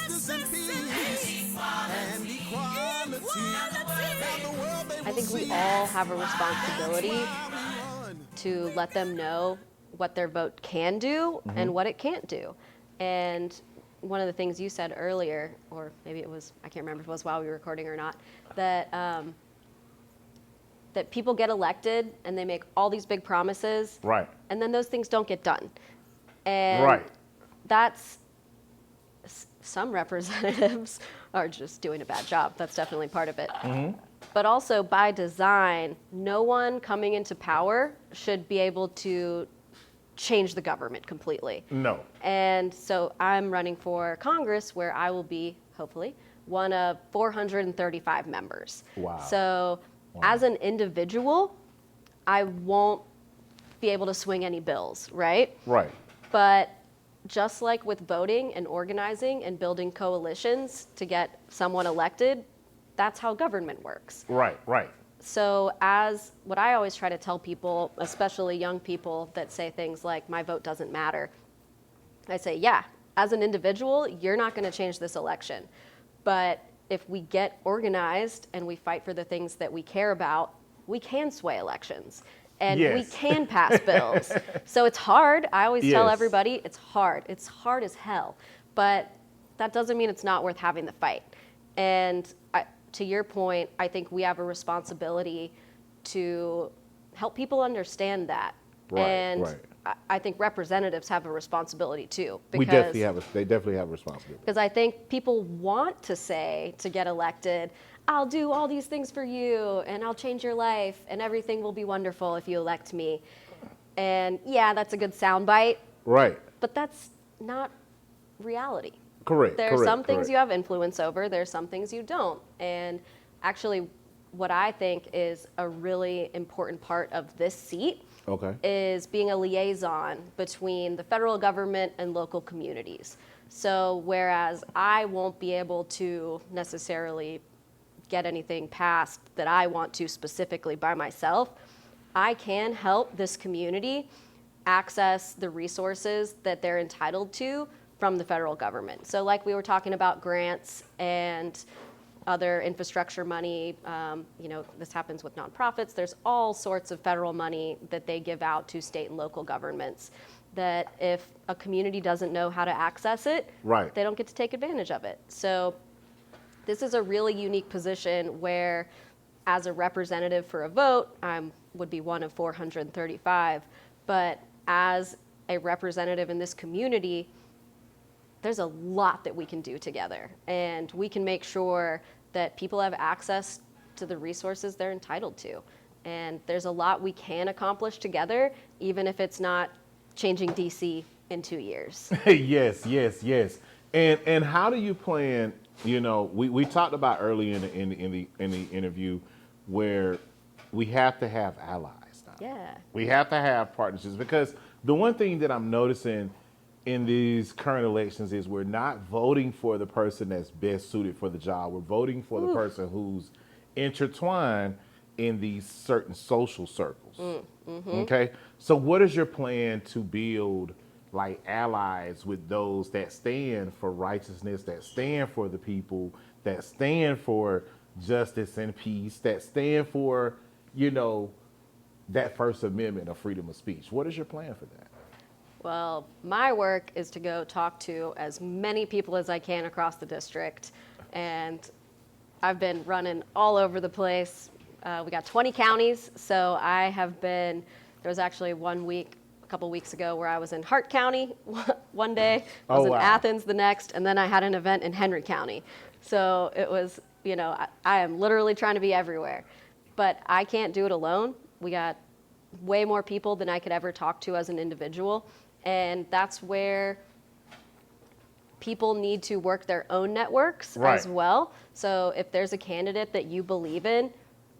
justice and peace and equality. I think we all have a responsibility to let them know what their vote can do and what it can't do. And one of the things you said earlier, or maybe it was, I can't remember if it was while we were recording or not, that that people get elected and they make all these big promises, Right. and then those things don't get done. And Right. that's, some representatives are just doing a bad job. That's definitely part of it. But also by design, no one coming into power should be able to change the government completely. No. And so I'm running for Congress, where I will be, hopefully, one of 435 members. Wow. So as an individual, I won't be able to swing any bills, right? Right. But just like with voting and organizing and building coalitions to get someone elected, that's how government works. Right. Right. So as what I always try to tell people, especially young people that say things like, my vote doesn't matter, I say, yeah, as an individual, you're not going to change this election. But if we get organized and we fight for the things that we care about, we can sway elections. And Yes. we can pass bills. So it's hard. I always tell Yes. everybody it's hard. It's hard as hell. But that doesn't mean it's not worth having the fight. And to your point, I think we have a responsibility to help people understand that. Right, And right. I think representatives have a responsibility too. They definitely have a responsibility. Because I think people want to say, to get elected, I'll do all these things for you, and I'll change your life, and everything will be wonderful if you elect me. And yeah, that's a good soundbite, Right. but that's not reality. Correct. There are correct, some things correct. you have influence over, there are some things you don't. And actually, what I think is a really important part of this seat Okay. is being a liaison between the federal government and local communities. So whereas I won't be able to necessarily get anything passed that I want to specifically by myself, I can help this community access the resources that they're entitled to from the federal government. So like we were talking about grants and other infrastructure money, this happens with nonprofits. There's all sorts of federal money that they give out to state and local governments that if a community doesn't know how to access it, Right. they don't get to take advantage of it. So this is a really unique position where as a representative for a vote, I would be one of 435, but as a representative in this community, there's a lot that we can do together, and we can make sure that people have access to the resources they're entitled to. And there's a lot we can accomplish together, even if it's not changing DC in 2 years. Yes, yes, yes. And how do you plan? We talked about earlier in the interview where we have to have allies now. Yeah. We have to have partnerships, because the one thing that I'm noticing in these current elections is we're not voting for the person that's best suited for the job. We're voting for the person who's intertwined in these certain social circles. Okay? So what is your plan to build like allies with those that stand for righteousness, that stand for the people, that stand for justice and peace, that stand for, that First Amendment of freedom of speech? What is your plan for that? Well, my work is to go talk to as many people as I can across the district. And I've been running all over the place. We got 20 counties, so I have been, there was actually a couple weeks ago, where I was in Hart County one day, I was in Athens the next, and then I had an event in Henry County. So it was, I am literally trying to be everywhere. But I can't do it alone. We got way more people than I could ever talk to as an individual. And that's where people need to work their own networks as well. So if there's a candidate that you believe in,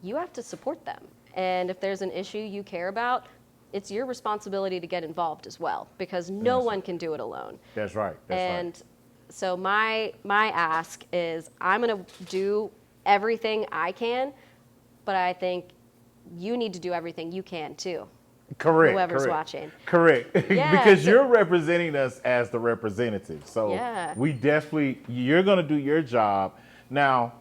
you have to support them. And if there's an issue you care about, it's your responsibility to get involved as well, because no one can do it alone. That's right. And so my ask is, I'm going to do everything I can, but I think you need to do everything you can too. Correct. whoever's correct, watching. Correct. Yeah, Because so- you're representing us as the representative. So Yeah. we definitely, you're going to do your job. Now,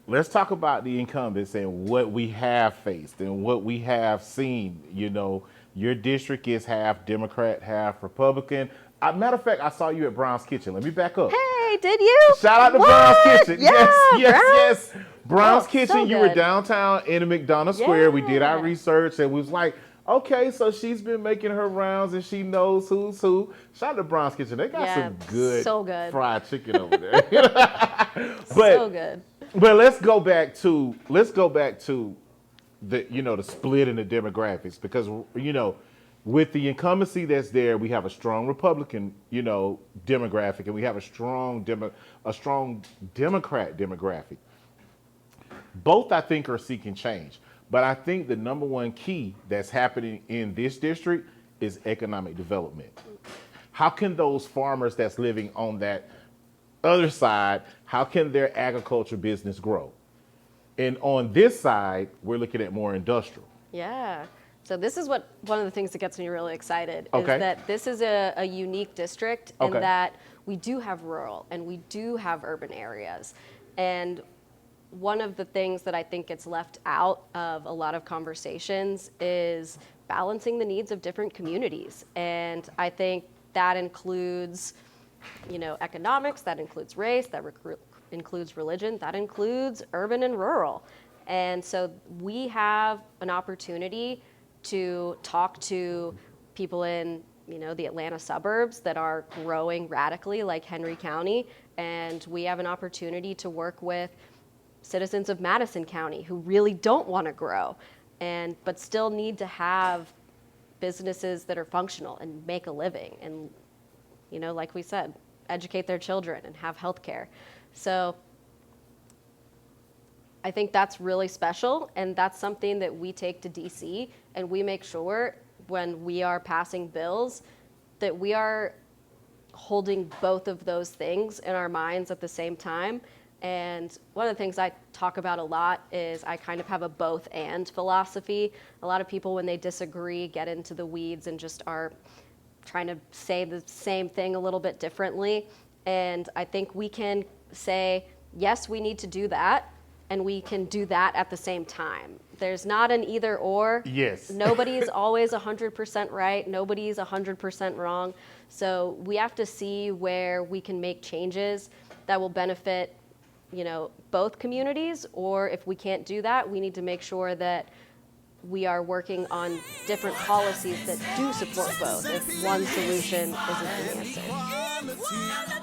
let's talk about the incumbents and what we have faced and what we have seen. You know, your district is half Democrat, half Republican. Matter of fact, I saw you at Brown's Kitchen. Let me back up. Hey, did you? Shout out to What? Brown's Kitchen. Yeah, yes. Brown's Oh, Kitchen, so you were good. downtown in McDonough Square. We did our Yeah. research and we was like, okay, so she's been making her rounds and she knows who's who. Shout out to Brown's Kitchen. They got Yeah, some good, so good. fried chicken over there. So good. But let's go back to the the split in the demographics, because with the incumbency that's there, we have a strong Republican demographic, and we have a strong Democrat demographic. Both, I think, are seeking change, but I think the number one key that's happening in this district is economic development. How can those farmers that's living on that other side, how can their agriculture business grow? And on this side, we're looking at more industrial. Yeah. So this is one of the things that gets me really excited Okay. is that this is a unique district in Okay. that we do have rural and we do have urban areas. And one of the things that I think gets left out of a lot of conversations is balancing the needs of different communities. And I think that includes, economics, that includes race, that includes religion, that includes urban and rural. And so we have an opportunity to talk to people in the Atlanta suburbs that are growing radically, like Henry County, and we have an opportunity to work with citizens of Madison County who really don't want to grow but still need to have businesses that are functional and make a living and like we said, educate their children and have health care. So I think that's really special, and that's something that we take to DC, and we make sure when we are passing bills that we are holding both of those things in our minds at the same time. And one of the things I talk about a lot is I kind of have a both and philosophy. A lot of people, when they disagree, get into the weeds and just are trying to say the same thing a little bit differently. And I think we can say, yes, we need to do that, and we can do that at the same time. There's not an either or. Yes. Nobody is always 100% right. Nobody is 100% wrong. So we have to see where we can make changes that will benefit both communities, or if we can't do that, we need to make sure that we are working on different policies that do support both if one solution isn't the answer.